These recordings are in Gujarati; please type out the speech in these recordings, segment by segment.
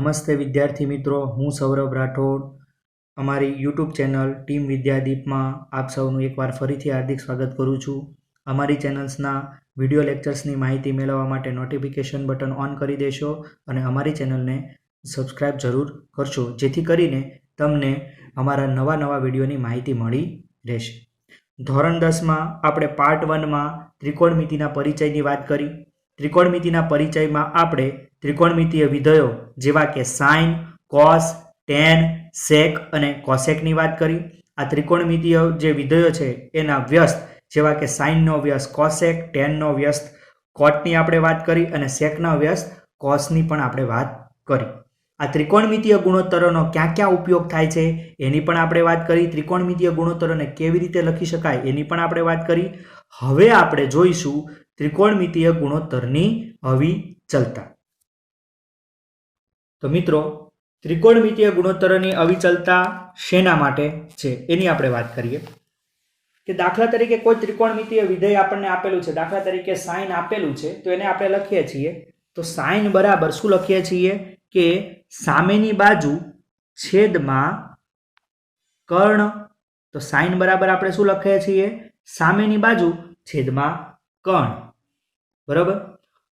નમસ્તે વિદ્યાર્થી મિત્રો, હું સૌરભ રાઠોડ. અમારી યુટ્યુબ ચેનલ ટીમ વિદ્યાદીપમાં આપ સૌનું એકવાર ફરીથી હાર્દિક સ્વાગત કરું છું. અમારી ચેનલ્સના વિડીયો લેક્ચર્સની માહિતી મેળવવા માટે નોટિફિકેશન બટન ઓન કરી દેશો અને અમારી ચેનલને સબસ્ક્રાઈબ જરૂર કરશો, જેથી કરીને તમને અમારા નવા વિડીયોની માહિતી મળી રહેશે. ધોરણ 10માં આપણે પાર્ટ 1માં ત્રિકોણમિતિના પરિચયની વાત કરી. ત્રિકોણમિતિના પરિચયમાં આપણે ત્રિકોણમિતીય વિધેયો જેવા કે સાઇન, કોસ, ટેન, સેક અને કોસેકની વાત કરી. આ ત્રિકોણમિતીય જે વિધેયો છે એના વ્યસ્ત જેવા કે સાઇનનો વ્યસ્ત કોસેક, ટેનનો વ્યસ્ત કોટની આપણે વાત કરી અને સેકનો વ્યસ્ત કોસની પણ આપણે વાત કરી. આ ત્રિકોણમિતીય ગુણોત્તરોનો ક્યાં ક્યાં ઉપયોગ થાય છે એની પણ આપણે વાત કરી. ત્રિકોણમિતીય ગુણોત્તરોને કેવી રીતે લખી શકાય એની પણ આપણે વાત કરી. હવે આપણે જોઈશું ત્રિકોણમિતીય ગુણોત્તરની અવિચલતા. તો મિત્રો, ત્રિકોણમિતીય ગુણોત્તરોની અવિચલતા શેના માટે છે એની આપણે વાત કરીએ. કે દાખલા તરીકે કોઈ ત્રિકોણમિતીય વિધેય આપણને આપેલું છે, દાખલા તરીકે સાઇન આપેલું છે, તો એને આપણે લખીએ છીએ તો સાઇન બરાબર શું લખીએ છીએ કે સામેની બાજુ છેદમાં કર્ણ. તો સાઇન બરાબર આપણે શું લખીએ છીએ? સામેની બાજુ છેદમાં કર્ણ. બરાબર.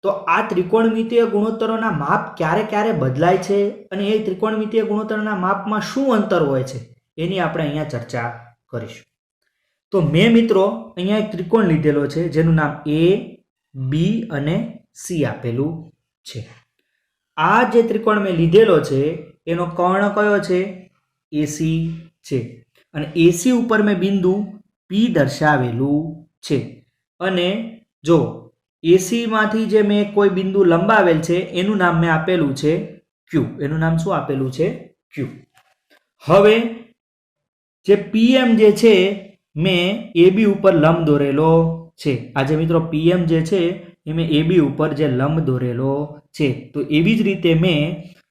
તો આ ત્રિકોણમિતીય ગુણોત્તરોના માપ ક્યારે ક્યારે બદલાય છે અને એ ત્રિકોણમિતીય ગુણોત્તરોના માપમાં શું અંતર હોય છે એની આપણે અહીંયા ચર્ચા કરીશું. તો મેં મિત્રો અહીંયા એક ત્રિકોણ લીધેલો છે જેનું નામ A, B અને C આપેલું છે. આ જે ત્રિકોણ મેં લીધેલો છે એનો કર્ણ કયો છે? AC છે. અને AC ઉપર મેં બિંદુ P દર્શાવેલું છે. અને જો AC માંથી જે મેં કોઈ બિંદુ લંબાવેલ છે એનું નામ મેં આપેલું છે Q. એનું નામ શું આપેલું છે? Q. હવે જે PM જે છે મેં AB ઉપર લંબ દોરેલો છે. આજે મિત્રો PM જે છે એ મેં AB ઉપર જે લંબ દોરેલો છે. તો એવી જ રીતે મેં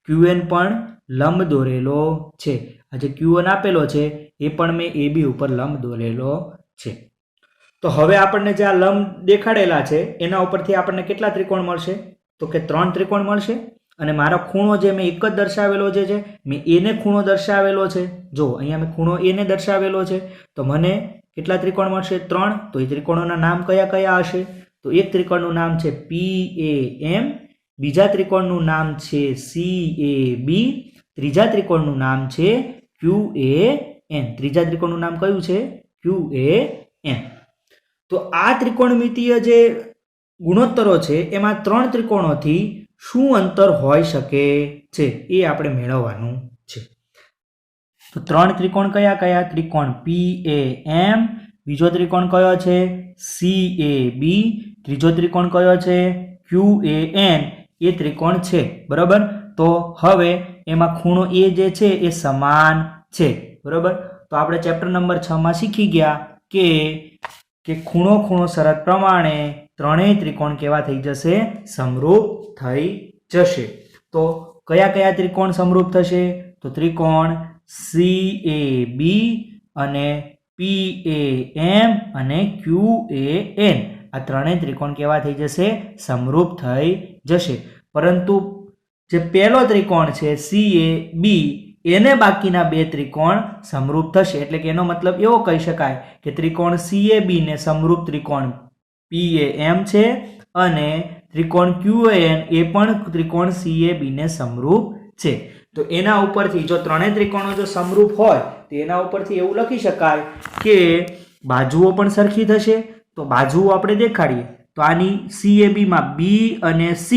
QN પણ લંબ દોરેલો છે. આ જે QN આપેલો છે એ પણ મેં AB ઉપર લંબ દોરેલો છે. તો હવે આપણને જે આ લંબ દેખાડેલા છે એના ઉપરથી આપણને કેટલા ત્રિકોણ મળશે? તો કે 3 ત્રિકોણ મળશે. અને મારો ખૂણો જે મેં એક જ દર્શાવેલો છે મેં એને ખૂણો દર્શાવેલો છે. જો અહીંયા મેં ખૂણો એને દર્શાવેલો છે તો મને કેટલા ત્રિકોણ મળશે? 3. તો એ ત્રિકોણોના નામ કયા કયા હશે? તો એક ત્રિકોણનું નામ છે PAM, બીજા ત્રિકોણનું નામ છે CAB, ત્રીજા ત્રિકોણનું નામ છે QAN. ત્રીજા ત્રિકોણનું નામ કયું છે? QAN. તો આ ત્રિકોણમિતીય જે ગુણોત્તરો છે એમાં 3 ત્રિકોણોથી શું અંતર હોઈ શકે છે એ આપણે મેળવવાનું છે. તો 3 ત્રિકોણ કયા કયા? ત્રિકોણ PAM, બીજો ત્રિકોણ કયો છે? CAB, ત્રીજો ત્રિકોણ કયો છે? QAN. એ ત્રિકોણ છે. બરાબર. તો હવે એમાં ખૂણો A જે છે એ સમાન છે. બરાબર. તો આપણે ચેપ્ટર નંબર 6 માં શીખી ગયા કે ખૂણો શરત પ્રમાણે ત્રણેય ત્રિકોણ કેવા થઈ જશે? સમરૂપ થઈ જશે. તો કયા કયા ત્રિકોણ સમરૂપ થશે? તો ત્રિકોણ CAB અને PAM અને QAN. આ ત્રણેય ત્રિકોણ કેવા થઈ જશે? સમરૂપ થઈ જશે. પરંતુ જે પહેલો ત્રિકોણ છે CAB એને બાકીના 2 ત્રિકોણ સમરૂપ થશે. એટલે કે એનો મતલબ એવો કહી શકાય કે ત્રિકોણ CAB ને સમરૂપ ત્રિકોણ PAM છે અને ત્રિકોણ QAN એ પણ ત્રિકોણ CAB ને સમરૂપ છે. તો એના ઉપરથી જો ત્રણેય ત્રિકોણો જો સમરૂપ હોય તો એના ઉપરથી એવું લખી શકાય કે બાજુઓ પણ સરખી થશે. તો બાજુઓ આપણે દેખાડીએ તો આની CAB માં B અને C,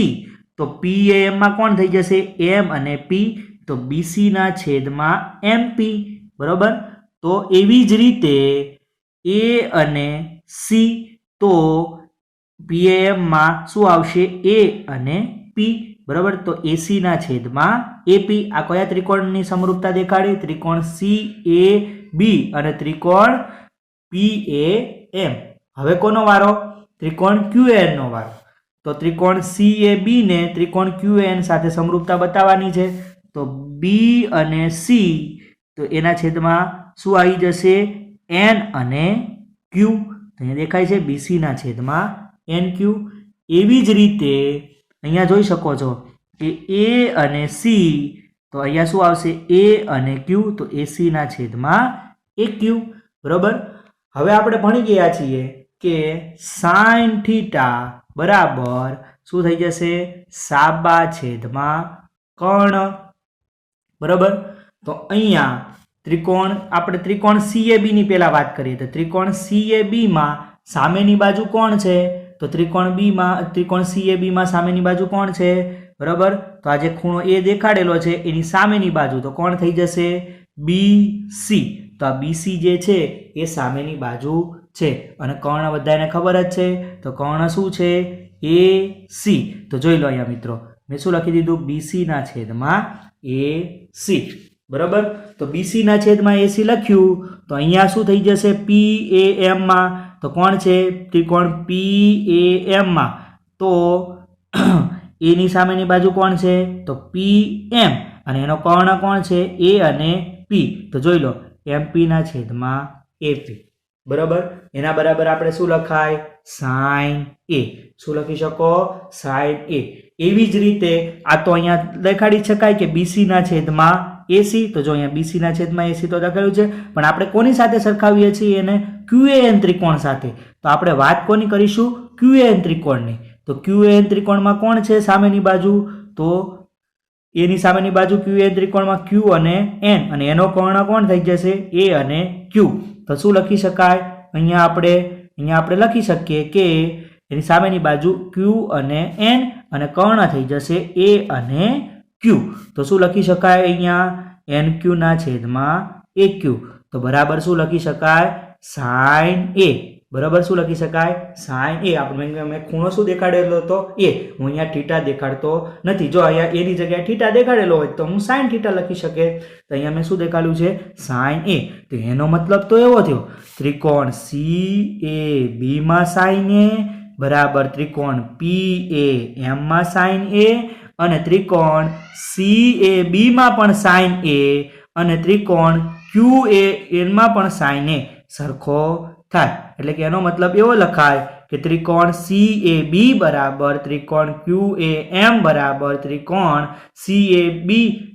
તો PAM માં કોણ થઈ જશે? M અને P. તો BC ના છેદમાં MP. બરોબર. તો એવી જ રીતે A અને C, તો PAM માં શું આવશે? A અને P. બરાબર. તો AC ના છેદમાં AP. આ કયા ત્રિકોણની સમરૂપતા દેખાડી? ત્રિકોણ CAB અને ત્રિકોણ PAM. હવે કોનો વારો? ત્રિકોણ QAN નો વારો. તો ત્રિકોણ CAB ને ત્રિકોણ QAN સાથે સમરૂપતા બતાવવાની છે. તો B અને C, તો એના છેદમાં શું આવી જશે? N અને Q. અહીંયા દેખાય છે BC ના છેદમાં NQ. એવી જ રીતે અહીંયા જોઈ શકો છો એ એ અને સી, તો અહીંયા શું આવશે એ અને ક્યુ, તો એસી ના છેદમાં એ ક્યુ. બરોબર. હવે આપણે ભણી ગયા છીએ કે સાઇન થીટા બરાબર શું થઈ જશે સાબા છેદમાં કર્ણ. બરાબર. તો અહીંયા ત્રિકોણ આપણે ત્રિકોણ CAB ની પહેલા વાત કરીએ તો ત્રિકોણ CAB માં સામેની બાજુ કોણ છે? તો ત્રિકોણ CAB માં સામેની બાજુ કોણ છે? બરાબર. તો આ જે ખૂણો એ દેખાડેલો છે એની સામેની બાજુ તો કોણ થઈ જશે? BC. તો આ BC જે છે એ સામેની બાજુ છે અને કર્ણ બધાને ખબર જ છે. તો કર્ણ શું છે? AC. તો જોઈ લો અહીંયા મિત્રો મેં શું લખી દીધું? BC ના છેદમાં AC. બરાબર. તો BC ના છેદમાં AC લખ્યું તો અહીંયા શું થઈ જશે? PAM માં તો કોણ છે? ત્રિકોણ PAM માં તો એ ની સામેની બાજુ કોણ છે? તો PM અને એનો કર્ણ કોણ છે? A અને P. તો જોઈ લો MP ના છેદમાં AP. બરાબર. એના બરાબર આપણે શું લખાય? Sine A. શું લખી શકો? Sine A. એવી જ રીતે આ તો અહીંયા દેખાડી શકાય કે BC ના છેદમાં AC. તો જો અહીંયા BC ના છેદમાં AC તો દેખાડ્યું છે પણ આપણે કોની સાથે સરખાવીએ છીએ? એને QAN ત્રિકોણ સાથે. તો આપણે વાત કોની કરીશું? QAN ત્રિકોણની. તો QAN ત્રિકોણમાં કોણ છે સામેની બાજુ? તો એની સામેની બાજુ QAN ત્રિકોણમાં Q અને N અને એનો કર્ણ કોણ થઈ જશે? A અને Q. તો શું લખી શકાય? અહીંયા આપણે લખી શકીએ કે એની સામેની બાજુ Q અને N અને કર્ણ થઈ જશે A અને Q. તો શું લખી શકાય અહીંયા? NQ ના છેદમાં AQ. તો બરાબર શું લખી શકાય? Sine A. બરાબર. શું લખી શકાય? Sine A. આપણે મેં ખૂણો શું દેખાડેલો હતો? A. હું અહીંયા થીટા દેખાડતો નથી. જો અહીંયા એની જગ્યાએ થીટા દેખાડેલો હોય તો હું સાઇન થીટા લખી શકે. તો અહીંયા મેં શું દેખાડ્યું છે? Sine A. તો એનો મતલબ તો એવો થયો ત્રિકોણ CAB માં સાઇન A બરાબર ત્રિકોણ PAM માં સાઇન A અને ત્રિકોણ CAB માં પણ સાઇન A અને ત્રિકોણ QAN માં પણ સાઇન A સરખો થાય. એટલે કે એનો મતલબ એવો લખાય કે ત્રિકોણ CAB બરાબર ત્રિકોણ QAM બરાબર ત્રિકોણ CAB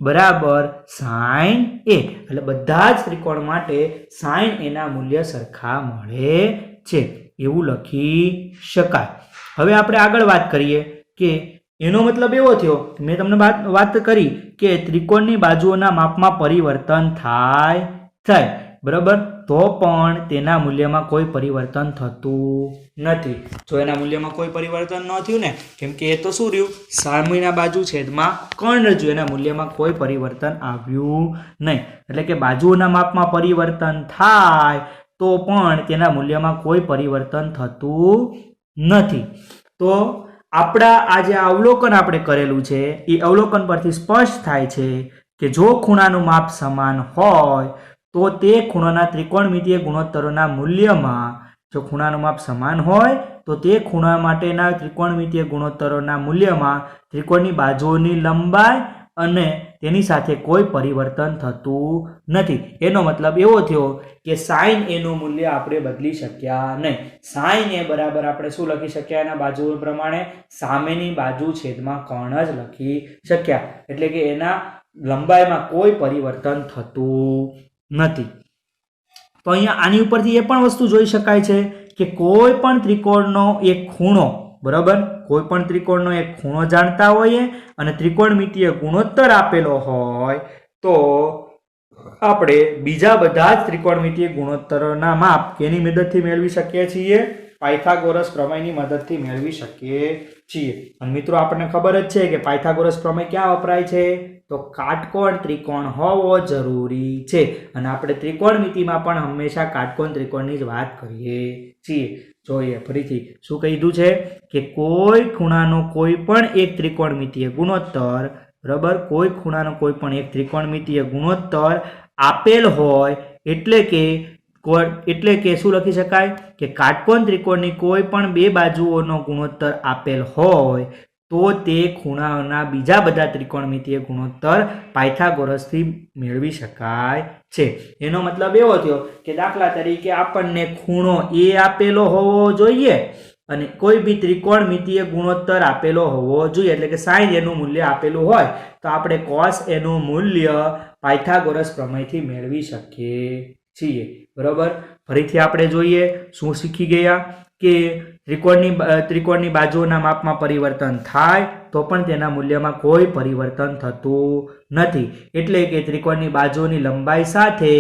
બરાબર સાઇન A. એટલે બધા જ ત્રિકોણ માટે સાઇન A ના મૂલ્ય સરખા મળે છે એવું લખી શકાય. હવે આપણે આગળ વાત કરીએ કે એનો મતલબ એવો થયો મેં તમને વાત કરી કે ત્રિકોણની બાજુઓના માપમાં પરિવર્તન થાય. બરાબર. તો પણ તેના મૂલ્યમાં કોઈ પરિવર્તન થતું નથી. જો એના મૂલ્યમાં કોઈ પરિવર્તન ન થયું ને કેમ કે એ તો શું રહ્યું? સામેના બાજુ છેદમાં કર્ણ રહ્યું. એના મૂલ્યમાં કોઈ પરિવર્તન આવ્યું નહીં. એટલે કે બાજુઓના માપમાં પરિવર્તન થાય તો પણ તેના મૂલ્યમાં કોઈ પરિવર્તન થતું નથી. તો આપણા આ જે અવલોકન આપણે કરેલું છે એ અવલોકન પરથી સ્પષ્ટ થાય છે કે જો ખૂણાનું માપ સમાન હોય તો તે ખૂણાના ત્રિકોણમિતીય ગુણોત્તરોના મૂલ્યમાં જો ખૂણાનું માપ સમાન હોય તો તે ખૂણા માટેના ત્રિકોણમિતીય ગુણોત્તરોના મૂલ્યમાં ત્રિકોણની બાજુઓની લંબાઈ અને તેની સાથે કોઈ પરિવર્તન થતું નથી. એનો મતલબ એવો થયો કે સાઇન A નું મૂલ્ય આપણે બદલી શક્યા નહીં. સાઇન A બરાબર આપણે શું લખી શક્યા? એના બાજુઓ પ્રમાણે સામેની બાજુ છેદમાં કર્ણ જ લખી શક્યા. એટલે કે એના લંબાઈમાં કોઈ પરિવર્તન થતું નથી. તો અહીંયા આની ઉપરથી એ પણ વસ્તુ જોઈ શકાય છે કે કોઈ પણ ત્રિકોણનો એક ખૂણો બરાબર કોઈ પણ ત્રિકોણનો એક ખૂણો જાણતા હોઈએ અને ત્રિકોણમિતીય ગુણોત્તર આપેલો હોય તો આપણે બીજા બધા જ ત્રિકોણમિતીય ગુણોત્તરોના માપ કેની મદદથી મેળવી શકીએ છીએ? પાયથાગોરસ પ્રમેયની મદદથી મેળવી શકીએ છીએ. અને મિત્રો આપણને ખબર જ છે કે પાયથાગોરસ પ્રમેય ક્યાં વપરાય છે? તો કાટકોણ ત્રિકોણ હોવો જરૂરી છે. અને આપણે ત્રિકોણમિતિમાં પણ હંમેશા કાટકોણ ત્રિકોણની જ વાત કરીએ છીએ. જોઈએ ફરીથી શું કીધું છે કે કોઈ ખૂણાનો કોઈ પણ એક ત્રિકોણમિતીય ગુણોત્તર બરાબર કોઈ ખૂણાનો કોઈ પણ એક ત્રિકોણમિતીય ગુણોત્તર આપેલ હોય એટલે કે શું લખી શકાય કે કાટકોણ ત્રિકોણની કોઈ પણ બે બાજુઓનો ગુણોત્તર આપેલ હોય તો તે ખૂણાઓના બીજા બધા ત્રિકોણમિતીય ગુણોત્તર પાયથાગોરસથી મેળવી શકાય છે. એનો મતલબ એવો થયો કે દાખલા તરીકે આપણને ખૂણો A આપેલો હોવો જોઈએ અને કોઈ બી ત્રિકોણમિતીય ગુણોત્તર આપેલો હોવો જોઈએ, એટલે કે sin એનું મૂલ્ય આપેલું હોય તો આપણે cos એનું મૂલ્ય પાયથાગોરસ પ્રમેયથી મેળવી શકીએ છીએ. બરોબર. ફરીથી આપણે જોઈએ શું શીખી ગયા કે ત્રિકોણની બાજુઓના માપમાં પરિવર્તન થાય તો પણ તેના મૂલ્યમાં કોઈ પરિવર્તન થતું નથી, એટલે કે ત્રિકોણની બાજુઓની લંબાઈ સાથે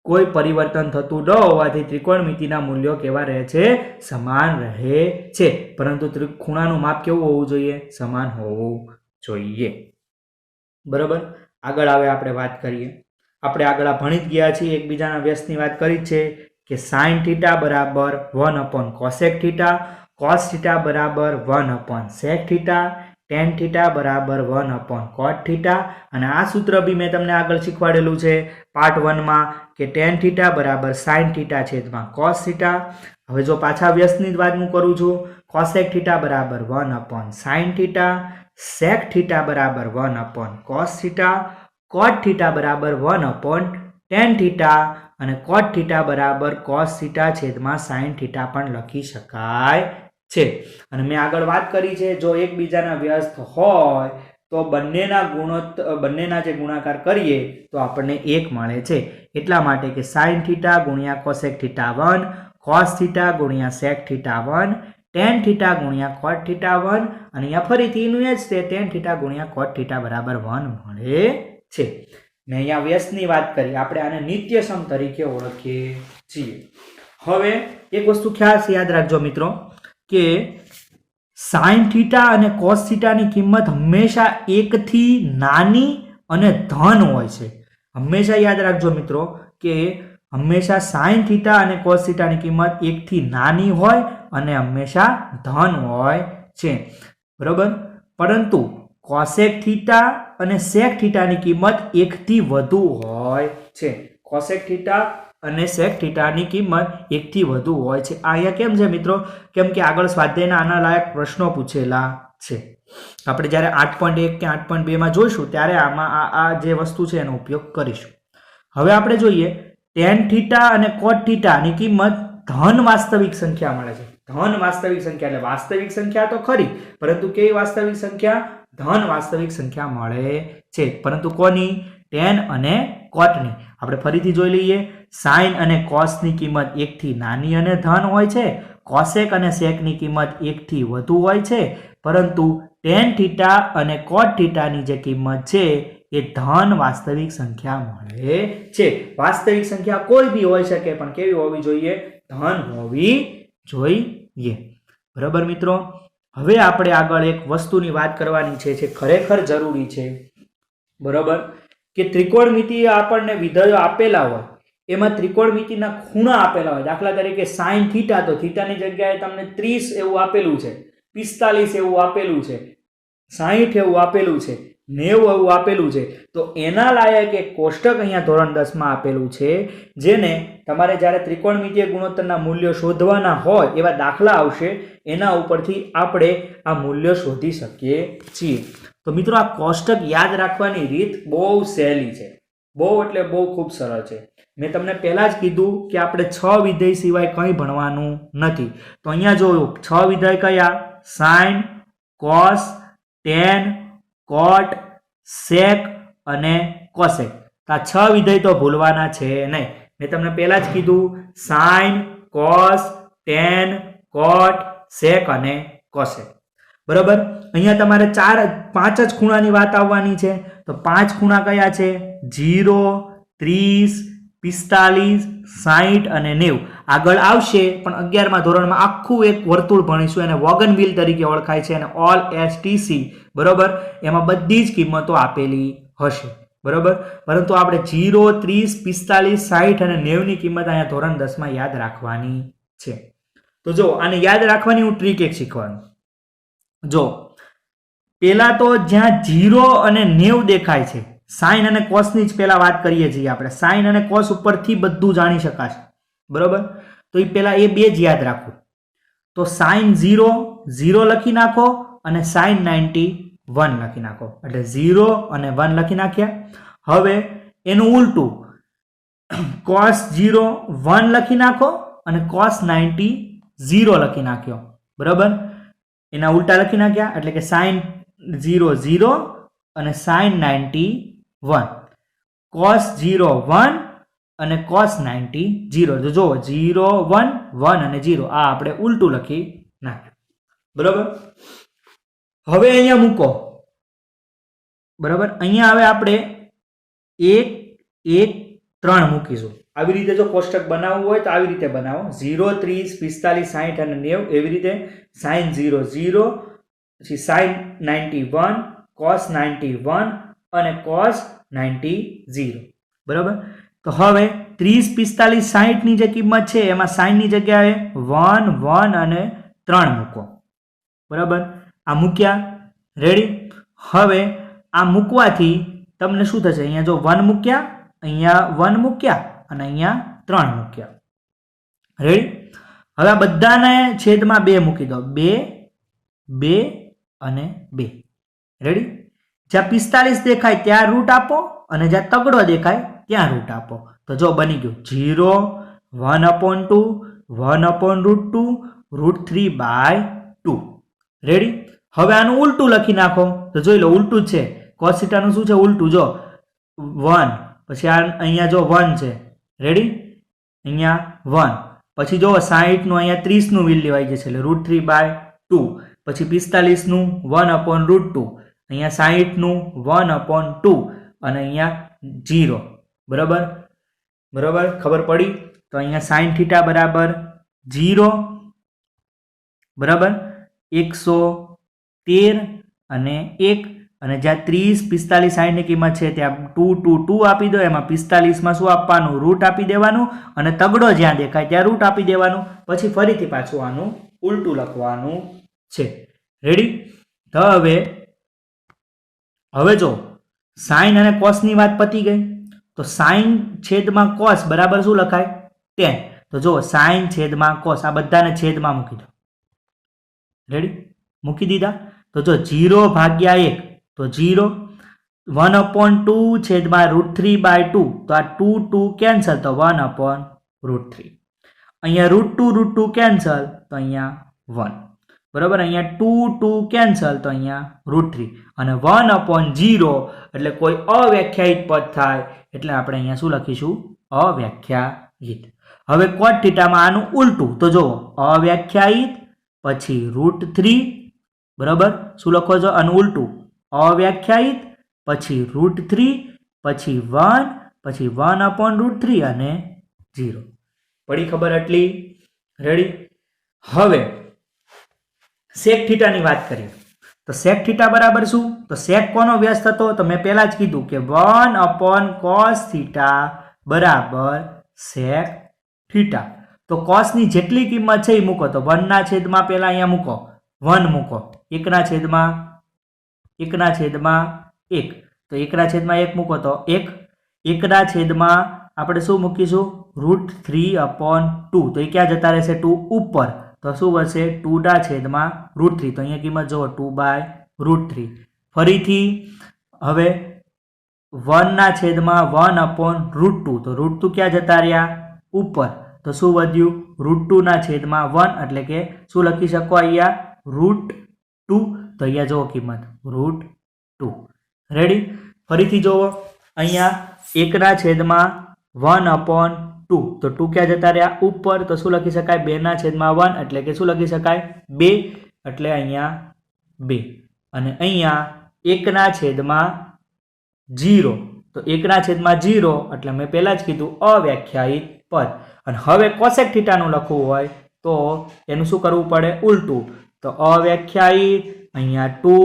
કોઈ પરિવર્તન થતું ન હોવાથી ત્રિકોણમિતિના મૂલ્યો કેવા રહે છે? સમાન રહે છે. પરંતુ ખૂણાનું માપ કેવું હોવું જોઈએ? સમાન હોવું જોઈએ. બરાબર. આગળ આવે આપણે વાત કરીએ. આપણે આગળ ભણી જ ગયા છીએ, એકબીજાના વ્યસ્તની વાત કરી છે કે sin θ બરાબર 1 cosec θ, cos θ બરાબર 1 sec θ, tan θ બરાબર 1 cot θ, અને આ સૂત્ર બી મેં તમને આગળ શીખવાડેલું છે પાર્ટ 1 માં કે tan θ બરાબર sin θ છેદમાં cos θ. હવે જો પાછા વ્યસ્તની જ વાત હું કરું છું, cosec θ બરાબર 1 sin θ, sec θ બરાબર 1 cos θ, cot θ બરાબર 1 tan θ, અને cot θ બરાબર cos θ છેદમાં sin θ પણ લખી શકાય છે. અને મેં આગળ વાત કરી છે જો એકબીજાના વ્યસ્ત હોય તો બંનેના જે ગુણાકાર કરીએ તો આપણને 1 મળે છે. એટલા માટે કે sin θ ગુણ્યા cosec θ 1, cos θ ગુણ્યા sec θ 1, tan θ ગુણ્યા cot θ 1, અને અહીંયા ફરીથી એનું જ છે tan θ ગુણ્યા cot θ બરાબર 1 મળે છે. મેં અહીંયા વ્યસ્તની વાત કરી, આપણે આને નિત્યસમ તરીકે ઓળખીએ છીએ. હવે એક વસ્તુ ખાસ યાદ રાખજો મિત્રો કે sin θ અને cos θ ની કિંમત હંમેશા 1 થી નાની અને ધન હોય છે. હંમેશા યાદ રાખજો મિત્રો કે હંમેશા sin θ અને cos θ ની કિંમત 1 થી નાની હોય અને હંમેશા ધન હોય છે. બરોબર. પરંતુ cosec θ અને sec θ ની કિંમત 1 થી વધુ હોય છે. cosec θ અને sec θ ની કિંમત 1 થી વધુ હોય છે. આ અહીંયા કેમ છે મિત્રો? કેમ કે આગળ સ્વાધ્યાયના આના લાયક પ્રશ્નો પૂછેલા છે. આપણે જ્યારે 8.1 કે 8.2 માં જોઈશું ત્યારે આમાં આ જે વસ્તુ છે એનો ઉપયોગ કરીશું. હવે આપણે જોઈએ tan θ અને cot θ ની કિંમત ધન વાસ્તવિક સંખ્યા મળે છે. ધન વાસ્તવિક સંખ્યા એટલે વાસ્તવિક સંખ્યા તો ખરી, પરંતુ કેવી વાસ્તવિક સંખ્યા? ધન વાસ્તવિક સંખ્યા મળે છે. પરંતુ કોની? tan અને cot ની. આપણે ફરીથી જોઈ લઈએ. sin અને cos ની કિંમત 1 થી નાની અને ધન હોય છે. cosec અને sec ની કિંમત 1 થી વધુ હોય છે. પરંતુ tan θ અને cot θ ની જે કિંમત છે એ ધન વાસ્તવિક સંખ્યા મળે છે. વાસ્તવિક સંખ્યા કોઈ બી હોઈ શકે, પણ કેવી હોવી જોઈએ? ધન હોવી જોઈએ. બરાબર મિત્રો. હવે આપણે આગળ એક વસ્તુની વાત કરવાની છે જે ખરેખર જરૂરી છે. બરાબર. કે ત્રિકોણમિતિય આપણને વિધેયો આપેલા હોય એમાં ત્રિકોણમિતિના ખૂણા આપેલા હોય. દાખલા તરીકે sin θ, તો થીટાની જગ્યાએ તમને 30 એવું આપેલું છે, 45 એવું આપેલું છે, 60 એવું આપેલું છે, 90 એવું આપેલું છે. તો એના લાયક એક કોષ્ટક અહીંયા ધોરણ 10 માં આપેલું છે, જેને તમારે જ્યારે ત્રિકોણમિતિય ગુણોત્તરના મૂલ્યો શોધવાના હોય એવા દાખલા આવશે, એના ઉપરથી આપણે આ મૂલ્યો શોધી શકીએ છીએ. તો મિત્રો આ કોષ્ટક યાદ રાખવાની રીત બહુ સહેલી છે. બહુ એટલે બહુ ખૂબ સરળ છે. મેં તમને પહેલા જ કીધું કે આપણે 6 વિધેય સિવાય કંઈ ભણવાનું નથી. તો અહીંયા જોયું 6 વિધેય કયા? sin, cos, tan, cot, sec અને cosec. આ 6 વિધેય તો ભૂલવાના છે નહીં. મેં તમને પહેલા જ કીધું sin, cos, tan, cot, sec અને cosec. બરાબર. અહીંયા તમારે 5 જ ખૂણાની વાત આવવાની છે. તો 5 ખૂણા કયા છે? 0, 30, 45, 60 અને 90. આગળ આવશે પણ 11મા ધોરણમાં આખું એક વર્તુળ ભણીશું, એને વોગનવીલ તરીકે ઓળખાય છે, અને ઓલ STC. બરોબર. એમાં બધી જ કિંમતો આપેલી હશે. બરોબર. પરંતુ આપણે 0, 30, 45, 60 અને 90 ની કિંમત અહીંયા ધોરણ 10 માં યાદ રાખવાની છે. તો જો આને યાદ રાખવાની હું ટ્રીક એક શીખવાનું. જો પેલા તો જ્યાં 0 અને 90 દેખાય છે, sin અને cos ની જ પેલા વાત કરીએ છીએ આપણે. sin અને cos ઉપરથી બધું જાણી શકાશે. બરોબર. તો એ પેલા એ બે જ યાદ રાખો. તો sin 0 0 લખી નાખો અને sin 90 1 લખી નાખો. એટલે 0 અને 1 લખી નાખ્યા. હવે એનું ઉલટું cos 0 1 લખી નાખો અને cos 90 0 લખી નાખ્યો. બરાબર, એના ઉલટા લખી નાખ્યા એટલે કે સાઇન 0 0 અને સાઇન 91, કોસ 0 1 અને કોસ 90 0. તો જુઓ 0 1 1 અને 0 આ આપણે ઉલટું લખી નાખ્યું. બરાબર, હવે અહીંયા મૂકો. બરાબર, અહીંયા હવે આપણે 1 1 3 મૂકીશું. આવી રીતે જો કોષ્ટક બનાવવું હોય તો આવી રીતે બનાવો, 0 30 45 60 અને 90 એવી રીતે સાઇન 0 0 પછી સાઇન 91 કોસ 91 અને કોસ 90 0. બરાબર, તો હવે 30 45 60 ની જે કિંમત છે એમાં સાઇન ની જગ્યાએ 1 1 અને 3 મૂકો. બરાબર, આ મૂક્યા. રેડી, હવે આ મૂકવાથી તમને શું થશે? અહીંયા જો 1 મૂક્યા, અહીંયા 1 મૂક્યા અને અહીંયા 3 મૂક્યા. રેડી, હવે આ બધાને છેદમાં 2 મૂકી દો, 2 2 અને 2. રેડી, જ્યાં 45 દેખાય ત્યાં રૂટ આપો અને જ્યાં તગડો દેખાય ત્યાં રૂટ આપો. તો જો બની ગયું 0 1/2 1/√2 √3/2. રેડી, હવે આનું ઉલટું લખી નાખો. તો જોઈ લો ઉલટું જ છે, cos θ નું શું છે ઉલટું. જો 1 પછી અહીંયા જો 1 છે. રેડી, અહીંયા 1 પછી જો 60 નું અહીંયા 30 નું વેલ્યુ આવી જશે એટલે √3/2. પછી 45 નું 1/√2, અહીંયા 60 નું 1/2 અને અહીંયા 0. બરાબર, બરાબર, ખબર પડી? તો અહીંયા sin θ બરાબર 0. બરાબર, 113 અને 1 અને જ્યાં 30 45 60 ની કિંમત છે ત્યાં 2 2 2 આપી દો. એમાં 45 માં શું આપવાનું? રૂટ આપી દેવાનું અને તગડો જ્યાં દેખાય ત્યાં રૂટ આપી દેવાનું. પછી ફરીથી પાછું આનું ઉલટું લખવાનું છે. રેડી, તો હવે જો સાઇન અને કોસ ની વાત પતી ગઈ. તો સાઇન છેદમાં કોસ બરાબર શું લખાય? tan. તો જો સાઇન છેદમાં કોસ આ બધાને છેદમાં મૂકી દો. રેડી, મૂકી દીધા. તો જો 0 ભાગ્યા 1 તો 0, 1/2 છેદમાં √3/2 તો આ 2 2 કેન્સલ તો 1/√3. અહીંયા √2 કેન્સલ તો અહીંયા 1. બરાબર, અહીંયા 2 2 કેન્સલ તો અહીંયા √3 અને 1/0 એટલે કોઈ અવ્યાખ્યાયિત પદ થાય એટલે આપણે અહીંયા શું લખીશું? અવ્યાખ્યાયિત. હવે cot θ માં આનું ઉલટું. તો જો અવ્યાખ્યાયિત પછી √3. બરાબર, શું લખો છો? આનું ઉલટું અવ્યાખ્યાયિત પછી √3 પછી 1 પછી 1/√3 અને 0. પડી ખબર એટલી? રેડી, હવે sec θ ની વાત કરીએ. તો sec θ બરાબર શું? તો sec કોનો વ્યસ્ત હતો? તો મેં પહેલા જ કીધું કે 1/cos θ બરાબર sec θ. તો cos ની જેટલી કિંમત છે એ મૂકો. તો 1 ના છેદમાં પહેલા અહીંયા મૂકો 1 મૂકો, 1 ના છેદમાં 1 ના છેદમાં 1, તો 1 ના છેદમાં 1 મૂકો તો 1, 1 ના છેદમાં આપણે શું મૂકીશું? √3/2. તો એ ક્યાં જતા રહેશે? 2 ઉપર. તો શું વધશે? 2 ના છેદમાં √3. તો અહીંયા કિંમત જુઓ 2/√3. ફરીથી હવે 1 ના છેદમાં 1/√2. તો √2 ક્યાં જતા રહ્યા? ઉપર. તો શું વધ્યું? √2 ના છેદમાં 1 એટલે કે શું લખી શકો અહીંયા? √2. તો અહીંયા જુઓ કિંમત √2. રેડી, ફરીથી જુઓ અહીંયા 1 ના છેદમાં 1/2. તો 2 ક્યાં જતા રહ્યા? ઉપર. તો શું લખી શકાય? 2 ના છેદમાં 1 એટલે કે શું લખી શકાય? 2 એટલે અહીંયા 2. અને અહીંયા 1 ના છેદમાં 0. તો 1 ના છેદમાં 0 એટલે મેં પહેલા જ કીધું અવ્યાખ્યાયિત પદ. અને હવે cosec θ નું લખવું હોય તો એનું શું કરવું પડે? ઉલટું. તો અવ્યાખ્યાયિત, અહીંયા 2,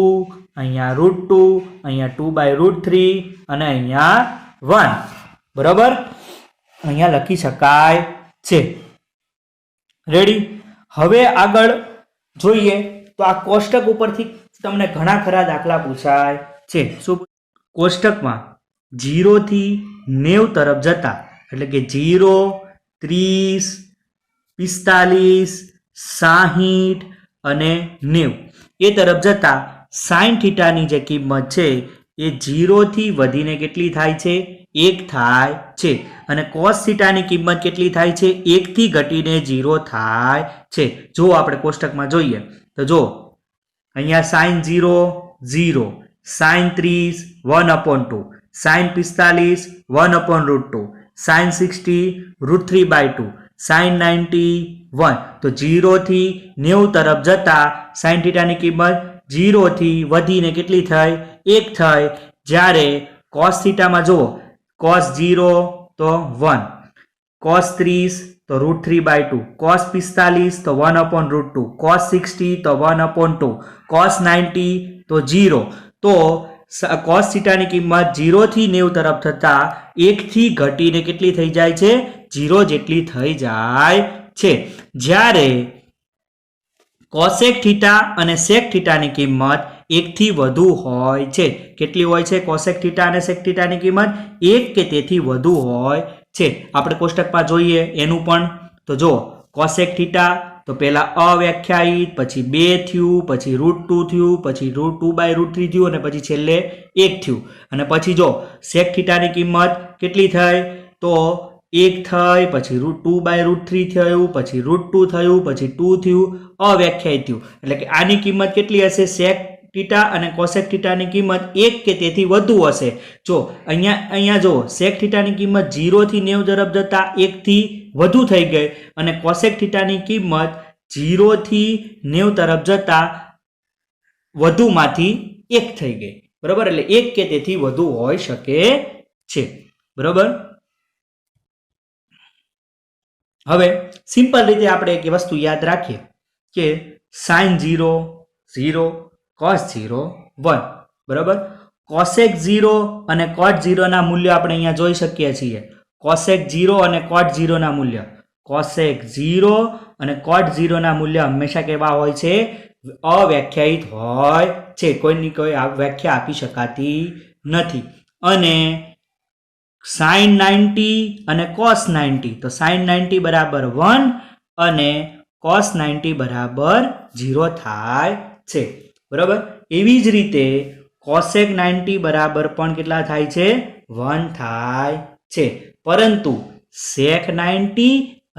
અહીંયા √2, અહીંયા 2/√3 અને અહીંયા 1. બરાબર, અહીંયા લખી શકાય છે. રેડી, હવે આગળ જોઈએ તો આ કોષ્ટક ઉપરથી તમને ઘણા ખરા દાખલા પૂછાય છે. શું કોષ્ટકમાં 0 થી 90 તરફ જતા એટલે કે 0 30 45 60 અને 90 એ તરફ જતા sin θ ની જે કિંમત છે એ 0 થી વધીને કેટલી થાય છે? 1 થાય છે અને cos થીટાની કિંમત કેટલી થાય છે? 1 થી ઘટીને 0 થાય છે. જો આપણે કોષ્ટકમાં જોઈએ તો જો અહીંયા sin 0 0, sin 30 1/2, sin 45 1/√2, sin 60 √3/2, sin 90 1. તો 0 થી 90 તરફ જતા sin થીટાની કિંમત 0 થી વધીને કેટલી થઈ? 1 થઈ. જ્યારે cos થીટામાં જુઓ, cos 0 તો 1, cos 30 તો √3/2, cos 45 તો 1/√2, cos 60 તો 1/2, cos 90 તો 0. તો cos થીટાની કિંમત 0 થી 90 તરફ થતા 1 થી ઘટીને કેટલી થઈ જાય છે? 0 જેટલી થઈ જાય છે. જ્યારે cosec થીટા અને sec થીટાની કિંમત 1 થી વધુ હોય છે. કેટલી હોય છે cosec થીટા અને sec થીટાની કિંમત? 1 કે તેથી વધુ હોય છે. આપણે કોષ્ટકમાં જોઈએ એનું પણ તો જો cosec થીટા તો પહેલા અવ્યાખ્યાયિત, પછી 2 થયું, પછી √2 થયું, પછી √2/√3 થયું અને પછી છેલ્લે 1 થયું. અને પછી જો sec થીટાની કિંમત કેટલી થઈ? તો 1 થઈ, પછી √2/√3 થયું, પછી √2 થયું, પછી 2 થયું, અવ્યાખ્યાયિત થયું. એટલે કે આની કિંમત કેટલી હશે? sec થીટા અને cosec થીટાની કિંમત 1 કે તેથી વધુ હશે. જો અહીંયા જો sec થીટાની કિંમત 0 થી 90 તરફ જતા 1 થી વધુ થઈ ગઈ અને cosec થીટાની કિંમત 0 થી 90 તરફ જતા વધુમાંથી 1 થઈ ગઈ. બરાબર? એટલે 1 કે તેથી વધુ હોઈ શકે છે. બરાબર? હવે સિમ્પલ રીતે આપણે એક વસ્તુ યાદ રાખીએ કે sin 0 0, cos 0 1. બરાબર? cosec 0 અને cot 0 ના મૂલ્ય આપણે અહીંયા જોઈ શકીએ છીએ. cosec 0 અને cot 0 ના મૂલ્ય, cosec 0 અને cot 0 ના મૂલ્ય હંમેશા કેવા હોય છે? અવ્યાખ્યાયિત હોય છે. કોઈની કોઈ વ્યાખ્યા આપી શકાતી નથી. અને sin 90 અને cos 90, તો sin 90 બરાબર 1 અને cos 90 બરાબર 0 થાય છે. બરાબર? એવી જ રીતે cosec 90 બરાબર પણ કેટલા થાય છે? 1 થાય છે. પરંતુ sec 90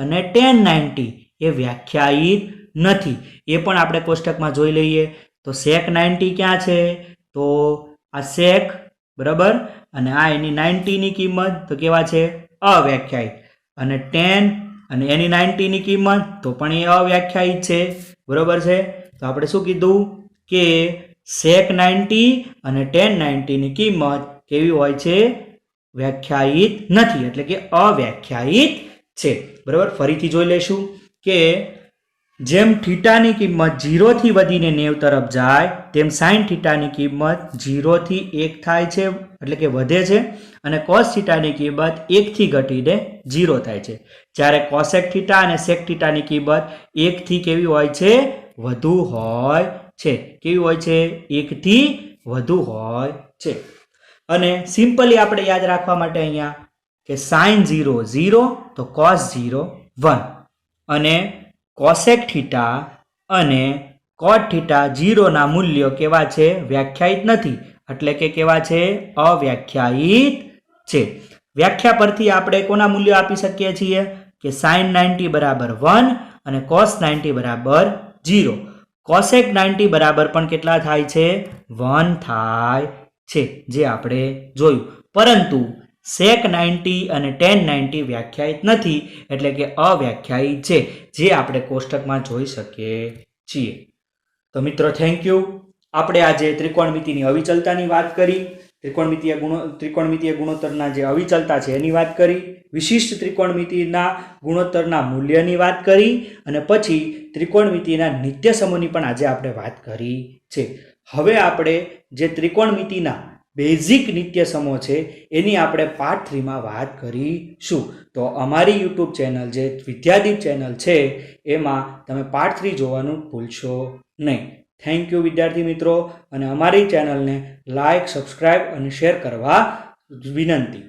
અને tan 90 એ વ્યાખ્યાયિત નથી. એ પણ આપણે કોષ્ટકમાં જોઈ લઈએ. તો sec 90 ક્યાં છે? તો આ sec, બરાબર, અને આ એની 90 ની કિંમત તો કેવા છે? અવ્યાખ્યાયિત. અને tan અને એની 90 ની કિંમત તો પણ એ અવ્યાખ્યાયિત છે. બરાબર છે? તો આપણે શું કીધું કે sec 90 અને tan 90 ની કિંમત કેવી હોય છે? વ્યાખ્યાયિત નથી, એટલે કે અવ્યાખ્યાયિત છે. બરાબર? ફરીથી જોઈ લેશું કે જેમ થીટાની કિંમત 0 થી વધીને 90 તરફ જાય તેમ sin થીટાની કિંમત 0 થી 1 થાય છે, એટલે કે વધે છે. અને cos થીટાની કિંમત 1 થી ઘટીને 0 થાય છે. જ્યારે cosec થીટા અને sec થીટાની કિંમત 1 થી કેવી હોય છે? વધુ હોય છે. કેવી હોય છે? 1 થી વધુ હોય છે. અને સિમ્પલી આપણે યાદ રાખવા માટે અહીંયા કે sin 0 0, તો cos 0 1. અને cosec થીટા અને cot થીટા 0 ના મૂલ્યો કેવા છે? વ્યાખ્યાયિત નથી, એટલે કે કેવા છે? અવ્યાખ્યાયિત છે. વ્યાખ્યા પરથી આપણે કોના મૂલ્યો આપી શકીએ છીએ કે sin 90 બરાબર 1 અને cos 90 બરાબર 0. cosec 90 બરાબર પણ કેટલા થાય છે? 1 થાય છે, જે આપણે જોયું. પરંતુ sec 90 અને tan 90 વ્યાખ્યાયિત નથી, એટલે કે અવ્યાખ્યાયિત છે, જે આપણે કોષ્ટકમાં જોઈ શકીએ છીએ. તો મિત્રો, થેન્ક યુ. આપણે આજે ત્રિકોણમિતિની અવિચલતાની વાત કરી, ત્રિકોણમિતિય ગુણોત્તરના જે અવિચલતા છે એની વાત કરી, વિશિષ્ટ ત્રિકોણમિતિના ગુણોત્તરના મૂલ્યની વાત કરી, અને પછી ત્રિકોણમિતિના નિત્ય સમૂહની પણ આજે આપણે વાત કરી છે. હવે આપણે જે ત્રિકોણમિતિના બેઝિક નિત્ય સમૂહ છે એની આપણે પાર્ટ 3 માં વાત કરીશું. તો અમારી યુટ્યુબ ચેનલ જે વિદ્યાદીપ ચેનલ છે એમાં તમે પાર્ટ 3 જોવાનું ભૂલશો નહીં. થેન્ક યુ વિદ્યાર્થી મિત્રો, અને અમારી ચેનલને લાઇક, સબસ્ક્રાઇબ અને શેર કરવા વિનંતી.